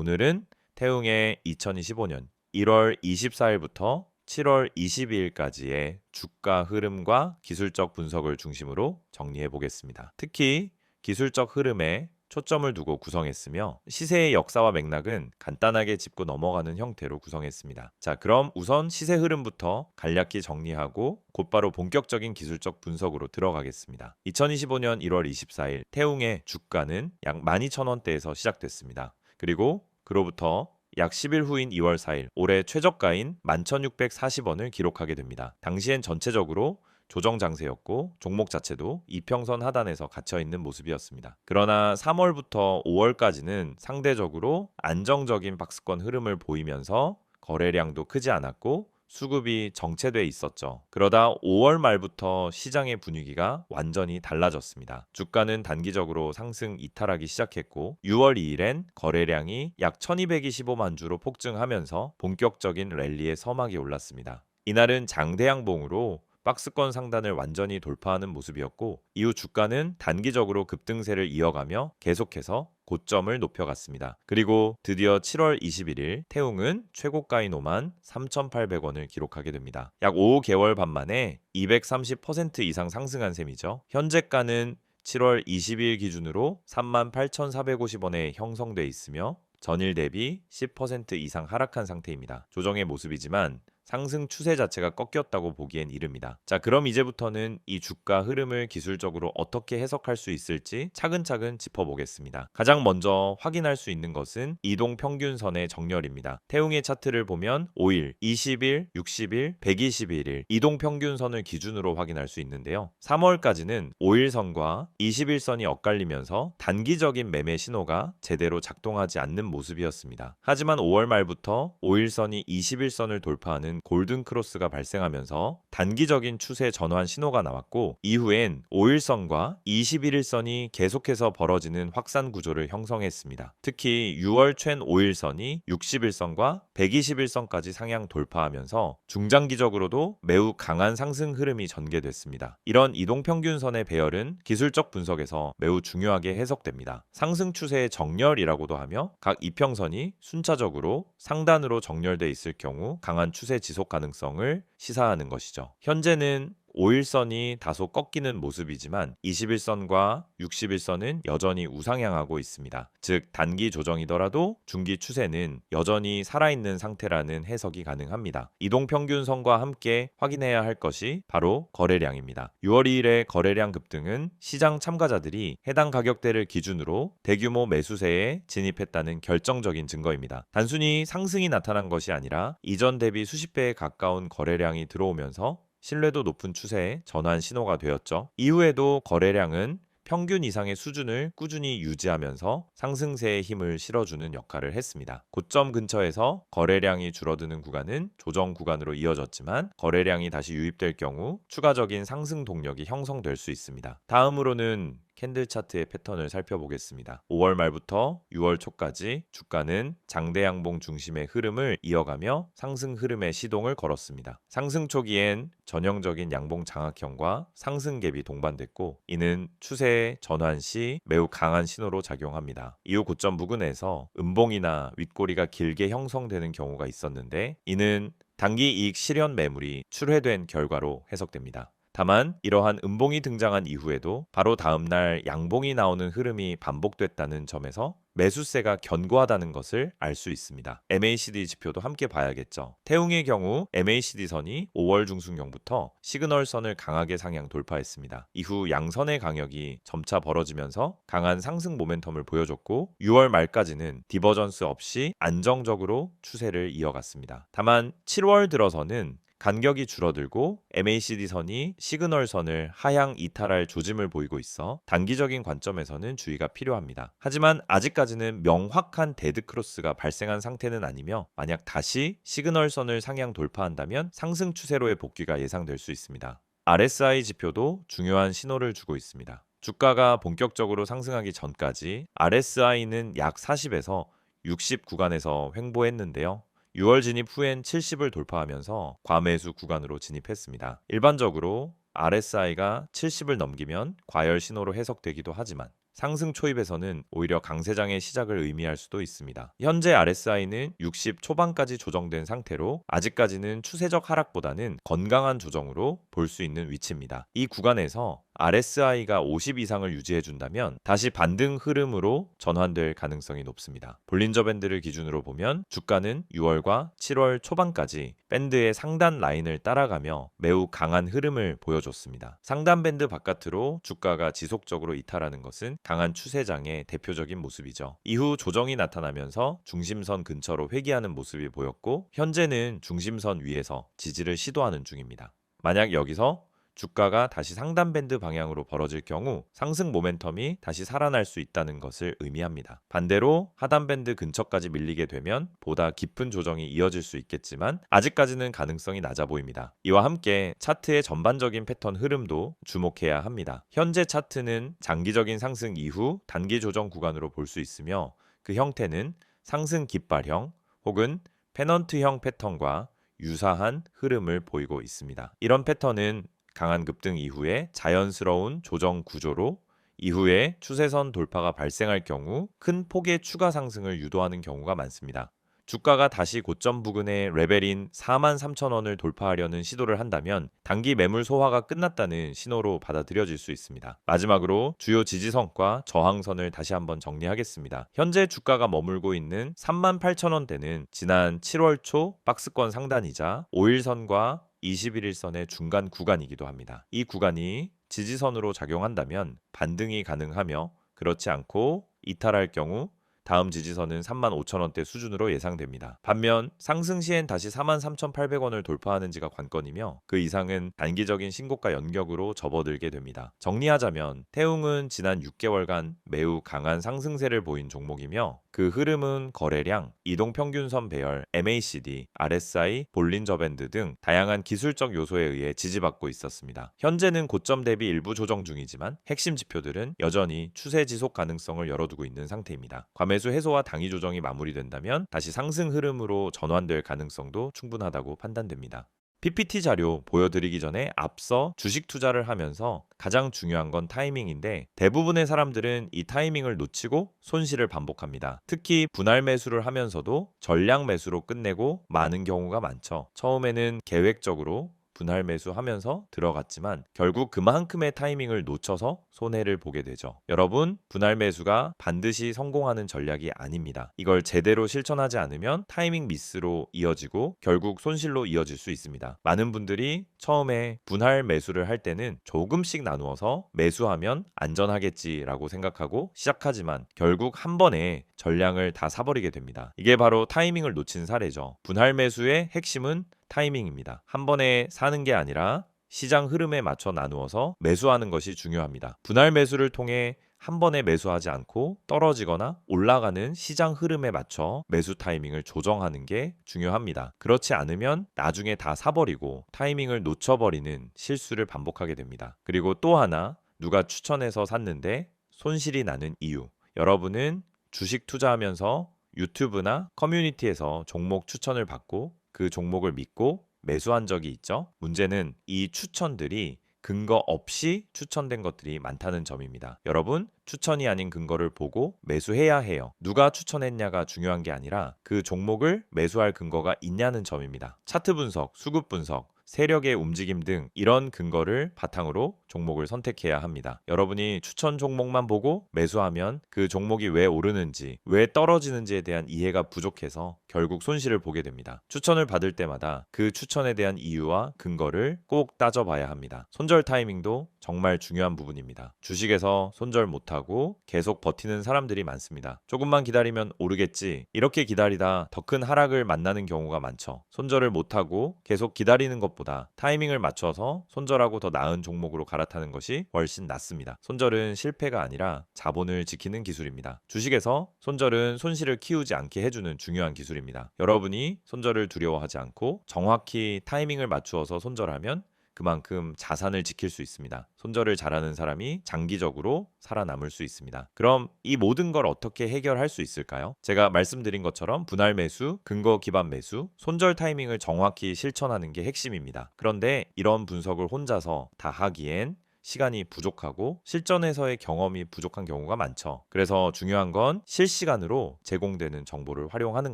오늘은 태웅의 2025년 1월 24일부터 7월 22일까지의 주가 흐름과 기술적 분석을 중심으로 정리해 보겠습니다. 특히 기술적 흐름에 초점을 두고 구성했으며 시세의 역사와 맥락은 간단하게 짚고 넘어가는 형태로 구성했습니다. 자, 그럼 우선 시세 흐름부터 간략히 정리하고 곧바로 본격적인 기술적 분석으로 들어가겠습니다. 2025년 1월 24일 태웅의 주가는 약 12,000원대에서 시작됐습니다. 그리고 그로부터 약 10일 후인 2월 4일 올해 최저가인 11,640원을 기록하게 됩니다. 당시엔 전체적으로 조정 장세였고 종목 자체도 이평선 하단에서 갇혀 있는 모습이었습니다. 그러나 3월부터 5월까지는 상대적으로 안정적인 박스권 흐름을 보이면서 거래량도 크지 않았고 수급이 정체돼 있었죠. 그러다 5월 말부터 시장의 분위기가 완전히 달라졌습니다. 주가는 단기적으로 상승 이탈하기 시작했고 6월 2일엔 거래량이 약 1225만 주로 폭증하면서 본격적인 랠리의 서막이 올랐습니다. 이날은 장대양봉으로 박스권 상단을 완전히 돌파하는 모습이었고 이후 주가는 단기적으로 급등세를 이어가며 계속해서 고점을 높여갔습니다. 그리고 드디어 7월 21일 태웅은 최고가인 53,800원을 기록하게 됩니다. 약 5개월 반 만에 230% 이상 상승한 셈이죠. 현재가는 7월 20일 기준으로 38,450원에 형성돼 있으며 전일 대비 10% 이상 하락한 상태입니다. 조정의 모습이지만 상승 추세 자체가 꺾였다고 보기엔 이릅니다. 자, 그럼 이제부터는 이 주가 흐름을 기술적으로 어떻게 해석할 수 있을지 차근차근 짚어보겠습니다. 가장 먼저 확인할 수 있는 것은 이동 평균선의 정렬입니다. 태웅의 차트를 보면 5일, 20일, 60일, 121일 이동 평균선을 기준으로 확인할 수 있는데요. 3월까지는 5일선과 21일선이 엇갈리면서 단기적인 매매 신호가 제대로 작동하지 않는 모습이었습니다. 하지만 5월 말부터 5일선이 21일선을 돌파하는 골든 크로스가 발생하면서 단기적인 추세 전환 신호가 나왔고 이후엔 5일선과 21일선이 계속해서 벌어지는 확산 구조를 형성했습니다. 특히 6월 챈 5일선이 60일선과 121일선까지 상향 돌파하면서 중장기적으로도 매우 강한 상승 흐름이 전개됐습니다. 이런 이동평균선의 배열은 기술적 분석에서 매우 중요하게 해석됩니다. 상승 추세의 정렬이라고도 하며 각 이평선이 순차적으로 상단으로 정렬돼 있을 경우 강한 추세 지속 가능성을 시사하는 것이죠. 현재는 5일선이 다소 꺾이는 모습이지만 21선과 60일선은 여전히 우상향하고 있습니다. 즉 단기 조정이더라도 중기 추세는 여전히 살아있는 상태라는 해석이 가능합니다. 이동평균선과 함께 확인해야 할 것이 바로 거래량입니다. 6월 2일의 거래량 급등은 시장 참가자들이 해당 가격대를 기준으로 대규모 매수세에 진입했다는 결정적인 증거입니다. 단순히 상승이 나타난 것이 아니라 이전 대비 수십 배에 가까운 거래량이 들어오면서 신뢰도 높은 추세의 전환 신호가 되었죠. 이후에도 거래량은 평균 이상의 수준을 꾸준히 유지하면서 상승세에 힘을 실어주는 역할을 했습니다. 고점 근처에서 거래량이 줄어드는 구간은 조정 구간으로 이어졌지만 거래량이 다시 유입될 경우 추가적인 상승 동력이 형성될 수 있습니다. 다음으로는 캔들 차트의 패턴을 살펴보겠습니다. 5월 말부터 6월 초까지 주가는 장대양봉 중심의 흐름을 이어가며 상승 흐름의 시동을 걸었습니다. 상승 초기엔 전형적인 양봉 장악형과 상승 갭이 동반됐고 이는 추세의 전환 시 매우 강한 신호로 작용합니다. 이후 고점 부근에서 음봉이나 윗꼬리가 길게 형성되는 경우가 있었는데 이는 단기 이익 실현 매물이 출회된 결과로 해석됩니다. 다만 이러한 음봉이 등장한 이후에도 바로 다음날 양봉이 나오는 흐름이 반복됐다는 점에서 매수세가 견고하다는 것을 알 수 있습니다. MACD 지표도 함께 봐야겠죠. 태웅의 경우 MACD선이 5월 중순경부터 시그널선을 강하게 상향 돌파했습니다. 이후 양선의 강역이 점차 벌어지면서 강한 상승 모멘텀을 보여줬고 6월 말까지는 디버전스 없이 안정적으로 추세를 이어갔습니다. 다만 7월 들어서는 간격이 줄어들고 MACD선이 시그널선을 하향 이탈할 조짐을 보이고 있어 단기적인 관점에서는 주의가 필요합니다. 하지만 아직까지는 명확한 데드크로스가 발생한 상태는 아니며 만약 다시 시그널선을 상향 돌파한다면 상승 추세로의 복귀가 예상될 수 있습니다. RSI 지표도 중요한 신호를 주고 있습니다. 주가가 본격적으로 상승하기 전까지 RSI는 약 40에서 60 구간에서 횡보했는데요. 6월 진입 후엔 70을 돌파하면서 과매수 구간으로 진입했습니다. 일반적으로 RSI가 70을 넘기면 과열 신호로 해석되기도 하지만 상승 초입에서는 오히려 강세장의 시작을 의미할 수도 있습니다. 현재 RSI는 60 초반까지 조정된 상태로 아직까지는 추세적 하락보다는 건강한 조정으로 볼 수 있는 위치입니다. 이 구간에서 RSI가 50 이상을 유지해준다면 다시 반등 흐름으로 전환될 가능성이 높습니다. 볼린저 밴드를 기준으로 보면 주가는 6월과 7월 초반까지 밴드의 상단 라인을 따라가며 매우 강한 흐름을 보여줬습니다. 상단 밴드 바깥으로 주가가 지속적으로 이탈하는 것은 강한 추세장의 대표적인 모습이죠. 이후 조정이 나타나면서 중심선 근처로 회귀하는 모습이 보였고 현재는 중심선 위에서 지지를 시도하는 중입니다. 만약 여기서 주가가 다시 상단 밴드 방향으로 벌어질 경우 상승 모멘텀이 다시 살아날 수 있다는 것을 의미합니다. 반대로 하단 밴드 근처까지 밀리게 되면 보다 깊은 조정이 이어질 수 있겠지만 아직까지는 가능성이 낮아 보입니다. 이와 함께 차트의 전반적인 패턴 흐름도 주목해야 합니다. 현재 차트는 장기적인 상승 이후 단기 조정 구간으로 볼 수 있으며 그 형태는 상승 깃발형 혹은 페넌트형 패턴과 유사한 흐름을 보이고 있습니다. 이런 패턴은 강한 급등 이후에 자연스러운 조정 구조로 이후에 추세선 돌파가 발생할 경우 큰 폭의 추가 상승을 유도하는 경우가 많습니다. 주가가 다시 고점 부근의 레벨인 43,000원을 돌파하려는 시도를 한다면 단기 매물 소화가 끝났다는 신호로 받아들여질 수 있습니다. 마지막으로 주요 지지선과 저항선을 다시 한번 정리하겠습니다. 현재 주가가 머물고 있는 38,000원대는 지난 7월 초 박스권 상단이자 5일선과 21일선의 중간 구간이기도 합니다. 이 구간이 지지선으로 작용한다면 반등이 가능하며 그렇지 않고 이탈할 경우 다음 지지선은 35,000원대 수준으로 예상됩니다. 반면 상승 시엔 다시 43,800원을 돌파하는지가 관건이며 그 이상은 단기적인 신고가 연격으로 접어들게 됩니다. 정리하자면 태웅은 지난 6개월간 매우 강한 상승세를 보인 종목이며 그 흐름은 거래량, 이동평균선 배열, MACD, RSI, 볼린저 밴드 등 다양한 기술적 요소에 의해 지지받고 있었습니다. 현재는 고점 대비 일부 조정 중이지만 핵심 지표들은 여전히 추세 지속 가능성을 열어두고 있는 상태입니다. 매수 해소와 당위 조정이 마무리된다면 다시 상승 흐름으로 전환될 가능성도 충분하다고 판단됩니다. PPT 자료 보여드리기 전에 앞서 주식 투자를 하면서 가장 중요한 건 타이밍인데 대부분의 사람들은 이 타이밍을 놓치고 손실을 반복합니다. 특히 분할 매수를 하면서도 전량 매수로 끝내고 마는 경우가 많죠. 처음에는 계획적으로 분할 매수하면서 들어갔지만 결국 그만큼의 타이밍을 놓쳐서 손해를 보게 되죠. 여러분, 분할 매수가 반드시 성공하는 전략이 아닙니다. 이걸 제대로 실천하지 않으면 타이밍 미스로 이어지고 결국 손실로 이어질 수 있습니다. 많은 분들이 처음에 분할 매수를 할 때는 조금씩 나누어서 매수하면 안전하겠지라고 생각하고 시작하지만 결국 한 번에 전량을 다 사버리게 됩니다. 이게 바로 타이밍을 놓친 사례죠. 분할 매수의 핵심은 타이밍입니다. 한 번에 사는 게 아니라 시장 흐름에 맞춰 나누어서 매수하는 것이 중요합니다. 분할 매수를 통해 한 번에 매수하지 않고 떨어지거나 올라가는 시장 흐름에 맞춰 매수 타이밍을 조정하는 게 중요합니다. 그렇지 않으면 나중에 다 사버리고 타이밍을 놓쳐버리는 실수를 반복하게 됩니다. 그리고 또 하나, 누가 추천해서 샀는데 손실이 나는 이유. 여러분은 주식 투자하면서 유튜브나 커뮤니티에서 종목 추천을 받고 그 종목을 믿고 매수한 적이 있죠. 문제는 이 추천들이 근거 없이 추천된 것들이 많다는 점입니다. 여러분, 추천이 아닌 근거를 보고 매수해야 해요. 누가 추천했냐가 중요한 게 아니라 그 종목을 매수할 근거가 있냐는 점입니다. 차트 분석, 수급 분석, 세력의 움직임 등 이런 근거를 바탕으로 종목을 선택해야 합니다. 여러분이 추천 종목만 보고 매수하면 그 종목이 왜 오르는지, 왜 떨어지는지에 대한 이해가 부족해서 결국 손실을 보게 됩니다. 추천을 받을 때마다 그 추천에 대한 이유와 근거를 꼭 따져봐야 합니다. 손절 타이밍도 정말 중요한 부분입니다. 주식에서 손절 못하고 계속 버티는 사람들이 많습니다. 조금만 기다리면 오르겠지. 이렇게 기다리다 더 큰 하락을 만나는 경우가 많죠. 손절을 못하고 계속 기다리는 것보다 타이밍을 맞춰서 손절하고 더 나은 종목으로 갈아타는 것이 훨씬 낫습니다. 손절은 실패가 아니라 자본을 지키는 기술입니다. 주식에서 손절은 손실을 키우지 않게 해주는 중요한 기술입니다. 여러분이 손절을 두려워하지 않고 정확히 타이밍을 맞추어서 손절하면 그만큼 자산을 지킬 수 있습니다. 손절을 잘하는 사람이 장기적으로 살아남을 수 있습니다. 그럼 이 모든 걸 어떻게 해결할 수 있을까요? 제가 말씀드린 것처럼 분할 매수, 근거 기반 매수, 손절 타이밍을 정확히 실천하는 게 핵심입니다. 그런데 이런 분석을 혼자서 다 하기엔 시간이 부족하고 실전에서의 경험이 부족한 경우가 많죠. 그래서 중요한 건 실시간으로 제공되는 정보를 활용하는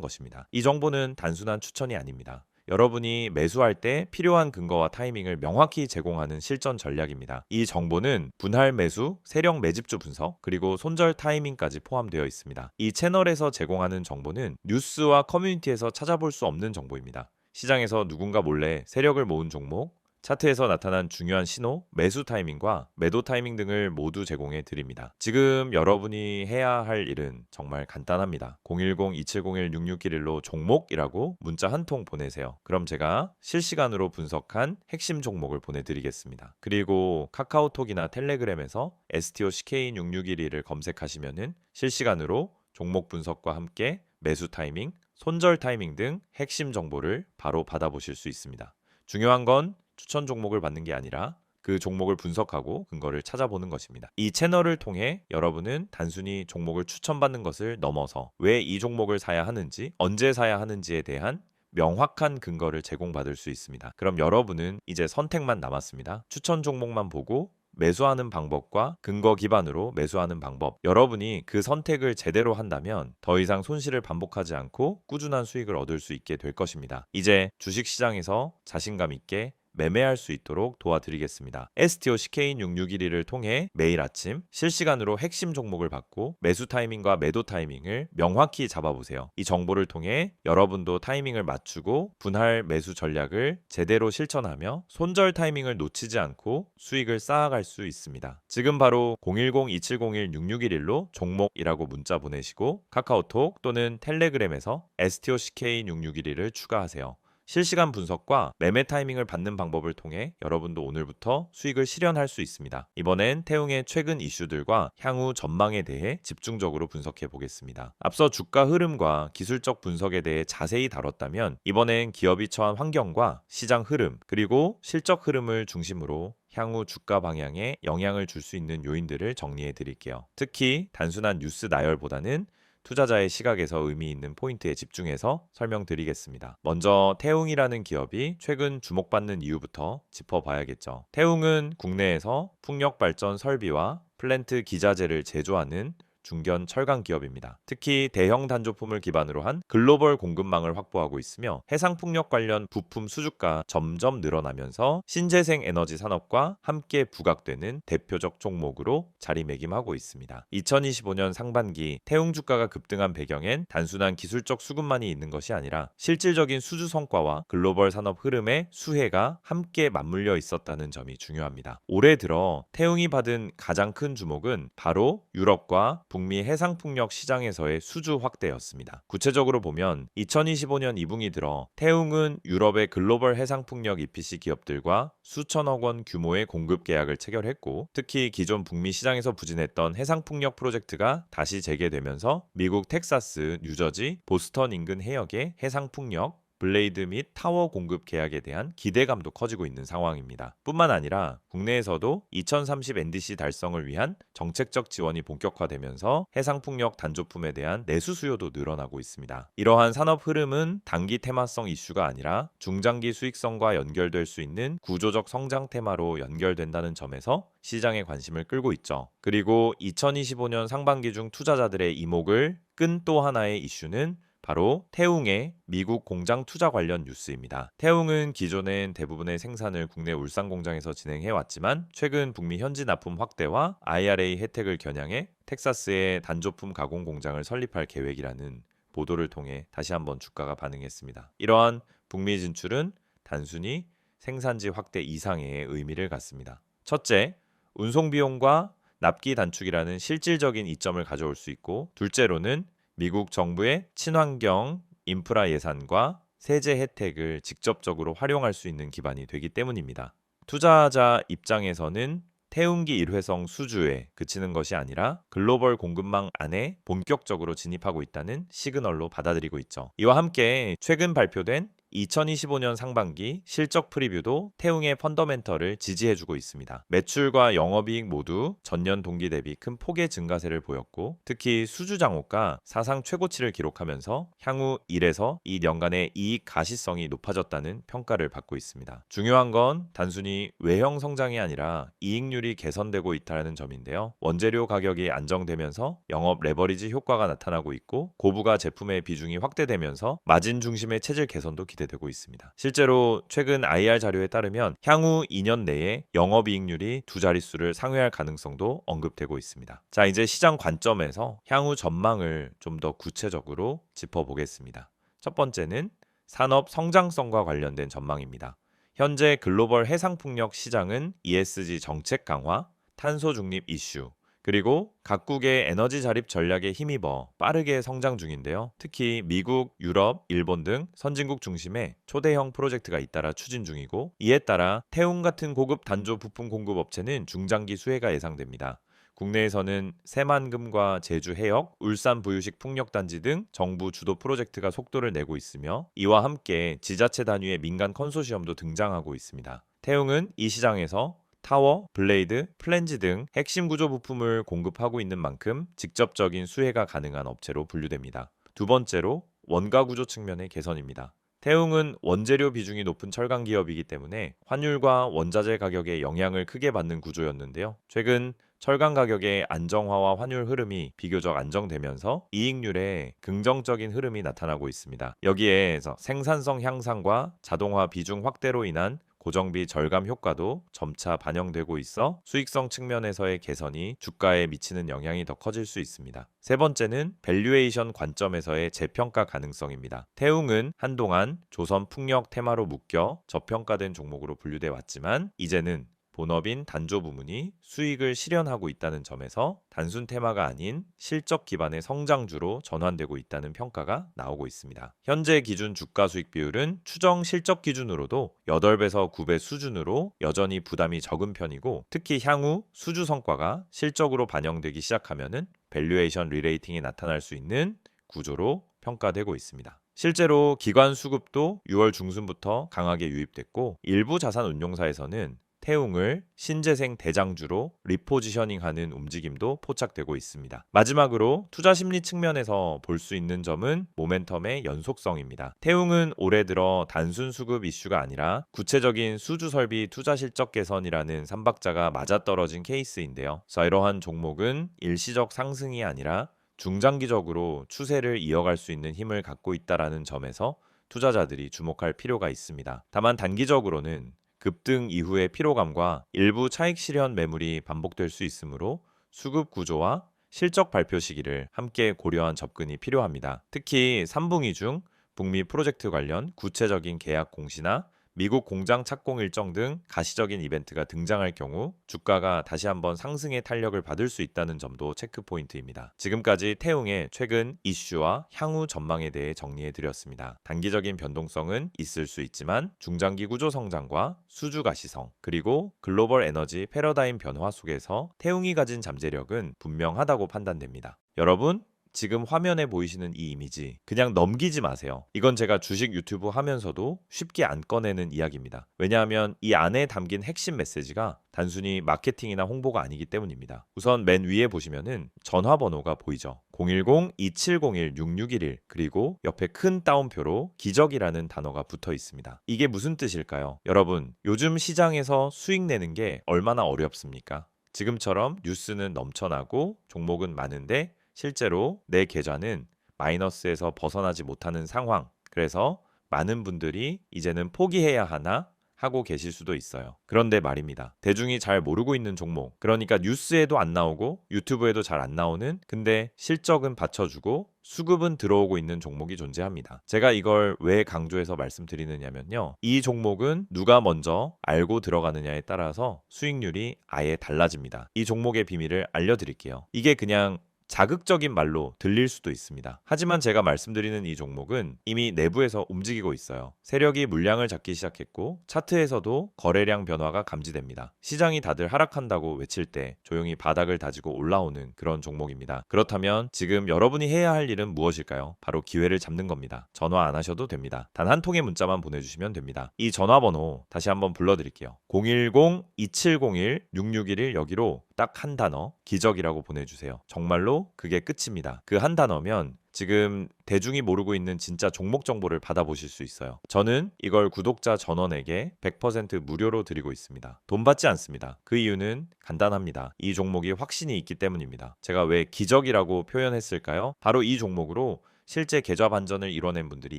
것입니다. 이 정보는 단순한 추천이 아닙니다. 여러분이 매수할 때 필요한 근거와 타이밍을 명확히 제공하는 실전 전략입니다. 이 정보는 분할 매수, 세력 매집주 분석, 그리고 손절 타이밍까지 포함되어 있습니다. 이 채널에서 제공하는 정보는 뉴스와 커뮤니티에서 찾아볼 수 없는 정보입니다. 시장에서 누군가 몰래 세력을 모은 종목, 차트에서 나타난 중요한 신호, 매수 타이밍과 매도 타이밍 등을 모두 제공해 드립니다. 지금 여러분이 해야 할 일은 정말 간단합니다. 010-2701-6611로 종목이라고 문자 한 통 보내세요. 그럼 제가 실시간으로 분석한 핵심 종목을 보내드리겠습니다. 그리고 카카오톡이나 텔레그램에서 STOCK661을 검색하시면은 실시간으로 종목 분석과 함께 매수 타이밍, 손절 타이밍 등 핵심 정보를 바로 받아보실 수 있습니다. 중요한 건 추천 종목을 받는 게 아니라 그 종목을 분석하고 근거를 찾아보는 것입니다. 이 채널을 통해 여러분은 단순히 종목을 추천받는 것을 넘어서 왜 이 종목을 사야 하는지, 언제 사야 하는지에 대한 명확한 근거를 제공받을 수 있습니다. 그럼 여러분은 이제 선택만 남았습니다. 추천 종목만 보고 매수하는 방법과 근거 기반으로 매수하는 방법. 여러분이 그 선택을 제대로 한다면 더 이상 손실을 반복하지 않고 꾸준한 수익을 얻을 수 있게 될 것입니다. 이제 주식시장에서 자신감 있게 매매할 수 있도록 도와드리겠습니다. STOCK661을 통해 매일 아침 실시간으로 핵심 종목을 받고 매수 타이밍과 매도 타이밍을 명확히 잡아보세요. 이 정보를 통해 여러분도 타이밍을 맞추고 분할 매수 전략을 제대로 실천하며 손절 타이밍을 놓치지 않고 수익을 쌓아갈 수 있습니다. 지금 바로 010-2701-6611로 종목이라고 문자 보내시고 카카오톡 또는 텔레그램에서 STOCK661을 추가하세요. 실시간 분석과 매매 타이밍을 받는 방법을 통해 여러분도 오늘부터 수익을 실현할 수 있습니다. 이번엔 태웅의 최근 이슈들과 향후 전망에 대해 집중적으로 분석해 보겠습니다. 앞서 주가 흐름과 기술적 분석에 대해 자세히 다뤘다면 이번엔 기업이 처한 환경과 시장 흐름 그리고 실적 흐름을 중심으로 향후 주가 방향에 영향을 줄 수 있는 요인들을 정리해 드릴게요. 특히 단순한 뉴스 나열보다는 투자자의 시각에서 의미 있는 포인트에 집중해서 설명드리겠습니다. 먼저 태웅이라는 기업이 최근 주목받는 이유부터 짚어봐야겠죠. 태웅은 국내에서 풍력 발전 설비와 플랜트 기자재를 제조하는 중견 철강 기업입니다. 특히 대형 단조품을 기반으로 한 글로벌 공급망을 확보하고 있으며 해상풍력 관련 부품 수주가 점점 늘어나면서 신재생 에너지 산업과 함께 부각되는 대표적 종목으로 자리매김하고 있습니다. 2025년 상반기 태웅 주가가 급등한 배경엔 단순한 기술적 수급만이 있는 것이 아니라 실질적인 수주 성과와 글로벌 산업 흐름의 수혜가 함께 맞물려 있었다는 점이 중요합니다. 올해 들어 태웅이 받은 가장 큰 주목은 바로 유럽과 북미 해상풍력 시장에서의 수주 확대였습니다. 구체적으로 보면 2025년 2분기 들어 태웅은 유럽의 글로벌 해상풍력 EPC 기업들과 수천억 원 규모의 공급 계약을 체결했고 특히 기존 북미 시장에서 부진했던 해상풍력 프로젝트가 다시 재개되면서 미국 텍사스, 뉴저지, 보스턴 인근 해역의 해상풍력 블레이드 및 타워 공급 계약에 대한 기대감도 커지고 있는 상황입니다. 뿐만 아니라 국내에서도 2030 NDC 달성을 위한 정책적 지원이 본격화되면서 해상풍력 단조품에 대한 내수 수요도 늘어나고 있습니다. 이러한 산업 흐름은 단기 테마성 이슈가 아니라 중장기 수익성과 연결될 수 있는 구조적 성장 테마로 연결된다는 점에서 시장의 관심을 끌고 있죠. 그리고 2025년 상반기 중 투자자들의 이목을 끈 또 하나의 이슈는 바로 태웅의 미국 공장 투자 관련 뉴스입니다. 태웅은 기존엔 대부분의 생산을 국내 울산 공장에서 진행해왔지만 최근 북미 현지 납품 확대와 IRA 혜택을 겨냥해 텍사스에 단조품 가공 공장을 설립할 계획이라는 보도를 통해 다시 한번 주가가 반응했습니다. 이러한 북미 진출은 단순히 생산지 확대 이상의 의미를 갖습니다. 첫째, 운송 비용과 납기 단축이라는 실질적인 이점을 가져올 수 있고 둘째로는 미국 정부의 친환경 인프라 예산과 세제 혜택을 직접적으로 활용할 수 있는 기반이 되기 때문입니다. 투자자 입장에서는 태웅기 1회성 수주에 그치는 것이 아니라 글로벌 공급망 안에 본격적으로 진입하고 있다는 시그널로 받아들이고 있죠. 이와 함께 최근 발표된 2025년 상반기 실적 프리뷰도 태웅의 펀더멘털을 지지해주고 있습니다. 매출과 영업이익 모두 전년 동기 대비 큰 폭의 증가세를 보였고 특히 수주장호가 사상 최고치를 기록하면서 향후 1에서 2년간의 이익 가시성이 높아졌다는 평가를 받고 있습니다. 중요한 건 단순히 외형 성장이 아니라 이익률이 개선되고 있다는 점인데요. 원재료 가격이 안정되면서 영업 레버리지 효과가 나타나고 있고 고부가 제품의 비중이 확대되면서 마진 중심의 체질 개선도 기대되고 있습니다. 실제로 최근 IR 자료에 따르면 향후 2년 내에 영업이익률이 두 자릿수를 상회할 가능성도 언급되고 있습니다. 자, 이제 시장 관점에서 향후 전망을 좀 더 구체적으로 짚어보겠습니다. 첫 번째는 산업 성장성과 관련된 전망입니다. 현재 글로벌 해상풍력 시장은 ESG 정책 강화, 탄소 중립 이슈, 그리고 각국의 에너지 자립 전략에 힘입어 빠르게 성장 중인데요. 특히 미국, 유럽, 일본 등 선진국 중심의 초대형 프로젝트가 잇따라 추진 중이고 이에 따라 태웅 같은 고급 단조 부품 공급 업체는 중장기 수혜가 예상됩니다. 국내에서는 새만금과 제주 해역, 울산 부유식 풍력단지 등 정부 주도 프로젝트가 속도를 내고 있으며 이와 함께 지자체 단위의 민간 컨소시엄도 등장하고 있습니다. 태웅은 이 시장에서 타워, 블레이드, 플랜지 등 핵심 구조 부품을 공급하고 있는 만큼 직접적인 수혜가 가능한 업체로 분류됩니다. 두 번째로 원가 구조 측면의 개선입니다. 태웅은 원재료 비중이 높은 철강 기업이기 때문에 환율과 원자재 가격에 영향을 크게 받는 구조였는데요. 최근 철강 가격의 안정화와 환율 흐름이 비교적 안정되면서 이익률에 긍정적인 흐름이 나타나고 있습니다. 여기에서 생산성 향상과 자동화 비중 확대로 인한 고정비 절감 효과도 점차 반영되고 있어 수익성 측면에서의 개선이 주가에 미치는 영향이 더 커질 수 있습니다. 세 번째는 밸류에이션 관점에서의 재평가 가능성입니다. 태웅은 한동안 조선 풍력 테마로 묶여 저평가된 종목으로 분류돼 왔지만 이제는 본업인 단조 부문이 수익을 실현하고 있다는 점에서 단순 테마가 아닌 실적 기반의 성장주로 전환되고 있다는 평가가 나오고 있습니다. 현재 기준 주가 수익 비율은 추정 실적 기준으로도 8배에서 9배 수준으로 여전히 부담이 적은 편이고 특히 향후 수주 성과가 실적으로 반영되기 시작하면은 밸류에이션 리레이팅이 나타날 수 있는 구조로 평가되고 있습니다. 실제로 기관 수급도 6월 중순부터 강하게 유입됐고 일부 자산 운용사에서는 태웅을 신재생 대장주로 리포지셔닝하는 움직임도 포착되고 있습니다. 마지막으로 투자 심리 측면에서 볼 수 있는 점은 모멘텀의 연속성입니다. 태웅은 올해 들어 단순 수급 이슈가 아니라 구체적인 수주 설비 투자 실적 개선이라는 삼박자가 맞아떨어진 케이스인데요. 그래서 이러한 종목은 일시적 상승이 아니라 중장기적으로 추세를 이어갈 수 있는 힘을 갖고 있다는 점에서 투자자들이 주목할 필요가 있습니다. 다만 단기적으로는 급등 이후의 피로감과 일부 차익 실현 매물이 반복될 수 있으므로 수급 구조와 실적 발표 시기를 함께 고려한 접근이 필요합니다. 특히 3분기 중 북미 프로젝트 관련 구체적인 계약 공시나 미국 공장 착공 일정 등 가시적인 이벤트가 등장할 경우 주가가 다시 한번 상승의 탄력을 받을 수 있다는 점도 체크 포인트입니다. 지금까지 태웅의 최근 이슈와 향후 전망에 대해 정리해 드렸습니다. 단기적인 변동성은 있을 수 있지만 중장기 구조 성장과 수주 가시성 그리고 글로벌 에너지 패러다임 변화 속에서 태웅이 가진 잠재력은 분명하다고 판단됩니다. 여러분 지금 화면에 보이시는 이 이미지 그냥 넘기지 마세요. 이건 제가 주식 유튜브 하면서도 쉽게 안 꺼내는 이야기입니다. 왜냐하면 이 안에 담긴 핵심 메시지가 단순히 마케팅이나 홍보가 아니기 때문입니다. 우선 맨 위에 보시면은 전화번호가 보이죠. 010-2701-6611 그리고 옆에 큰 따옴표로 기적이라는 단어가 붙어 있습니다. 이게 무슨 뜻일까요? 여러분 요즘 시장에서 수익 내는 게 얼마나 어렵습니까? 지금처럼 뉴스는 넘쳐나고 종목은 많은데 실제로 내 계좌는 마이너스에서 벗어나지 못하는 상황. 그래서 많은 분들이 이제는 포기해야 하나 하고 계실 수도 있어요. 그런데 말입니다. 대중이 잘 모르고 있는 종목. 그러니까 뉴스에도 안 나오고 유튜브에도 잘 안 나오는 근데 실적은 받쳐주고 수급은 들어오고 있는 종목이 존재합니다. 제가 이걸 왜 강조해서 말씀드리느냐면요. 이 종목은 누가 먼저 알고 들어가느냐에 따라서 수익률이 아예 달라집니다. 이 종목의 비밀을 알려드릴게요. 이게 그냥 자극적인 말로 들릴 수도 있습니다. 하지만 제가 말씀드리는 이 종목은 이미 내부에서 움직이고 있어요. 세력이 물량을 잡기 시작했고 차트에서도 거래량 변화가 감지됩니다. 시장이 다들 하락한다고 외칠 때 조용히 바닥을 다지고 올라오는 그런 종목입니다. 그렇다면 지금 여러분이 해야 할 일은 무엇일까요? 바로 기회를 잡는 겁니다. 전화 안 하셔도 됩니다. 단 한 통의 문자만 보내주시면 됩니다. 이 전화번호 다시 한번 불러드릴게요. 010-2701-6611 여기로 딱 한 단어 기적이라고 보내주세요. 정말로 그게 끝입니다. 그 한 단어면 지금 대중이 모르고 있는 진짜 종목 정보를 받아보실 수 있어요. 저는 이걸 구독자 전원에게 100% 무료로 드리고 있습니다. 돈 받지 않습니다. 그 이유는 간단합니다. 이 종목이 확신이 있기 때문입니다. 제가 왜 기적이라고 표현했을까요? 바로 이 종목으로 실제 계좌 반전을 이뤄낸 분들이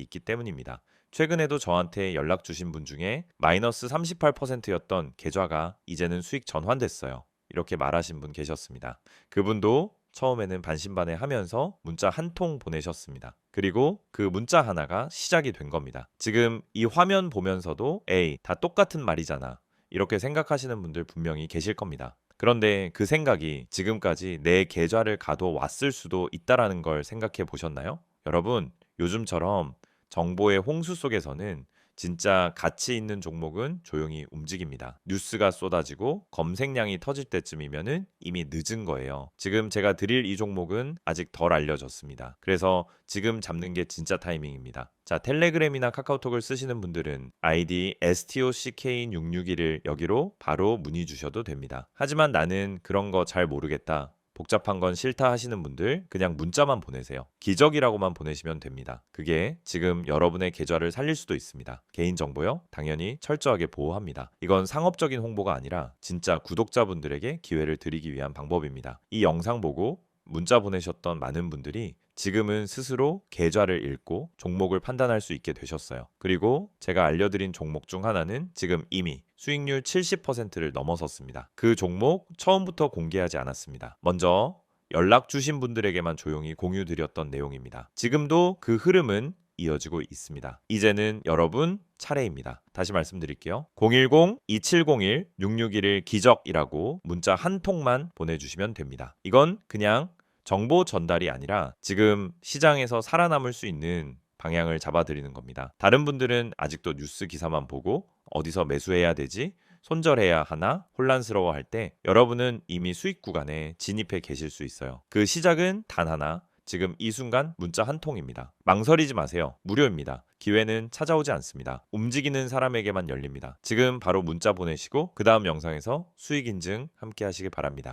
있기 때문입니다. 최근에도 저한테 연락 주신 분 중에 마이너스 38%였던 계좌가 이제는 수익 전환됐어요. 이렇게 말하신 분 계셨습니다. 그분도 처음에는 반신반의하면서 문자 한 통 보내셨습니다. 그리고 그 문자 하나가 시작이 된 겁니다. 지금 이 화면 보면서도 에이, 다 똑같은 말이잖아. 이렇게 생각하시는 분들 분명히 계실 겁니다. 그런데 그 생각이 지금까지 내 계좌를 가둬왔을 수도 있다라는 걸 생각해 보셨나요? 여러분, 요즘처럼 정보의 홍수 속에서는 진짜 가치 있는 종목은 조용히 움직입니다. 뉴스가 쏟아지고 검색량이 터질 때쯤이면은 이미 늦은 거예요. 지금 제가 드릴 이 종목은 아직 덜 알려졌습니다. 그래서 지금 잡는 게 진짜 타이밍입니다. 자, 텔레그램이나 카카오톡을 쓰시는 분들은 아이디 STOCK661을 여기로 바로 문의 주셔도 됩니다. 하지만 나는 그런 거 잘 모르겠다. 복잡한 건 싫다 하시는 분들 그냥 문자만 보내세요. 기적이라고만 보내시면 됩니다. 그게 지금 여러분의 계좌를 살릴 수도 있습니다. 개인정보요? 당연히 철저하게 보호합니다. 이건 상업적인 홍보가 아니라 진짜 구독자분들에게 기회를 드리기 위한 방법입니다. 이 영상 보고 문자 보내셨던 많은 분들이 지금은 스스로 계좌를 읽고 종목을 판단할 수 있게 되셨어요. 그리고 제가 알려드린 종목 중 하나는 지금 이미 수익률 70%를 넘어섰습니다. 그 종목 처음부터 공개하지 않았습니다. 먼저 연락 주신 분들에게만 조용히 공유드렸던 내용입니다. 지금도 그 흐름은 이어지고 있습니다. 이제는 여러분 차례입니다. 다시 말씀드릴게요. 010-2701-6611 기적이라고 문자 한 통만 보내주시면 됩니다. 이건 그냥 정보 전달이 아니라 지금 시장에서 살아남을 수 있는 방향을 잡아드리는 겁니다. 다른 분들은 아직도 뉴스 기사만 보고 어디서 매수해야 되지? 손절해야 하나? 혼란스러워할 때 여러분은 이미 수익 구간에 진입해 계실 수 있어요. 그 시작은 단 하나. 지금 이 순간 문자 한 통입니다. 망설이지 마세요. 무료입니다. 기회는 찾아오지 않습니다. 움직이는 사람에게만 열립니다. 지금 바로 문자 보내시고 그 다음 영상에서 수익 인증 함께 하시길 바랍니다.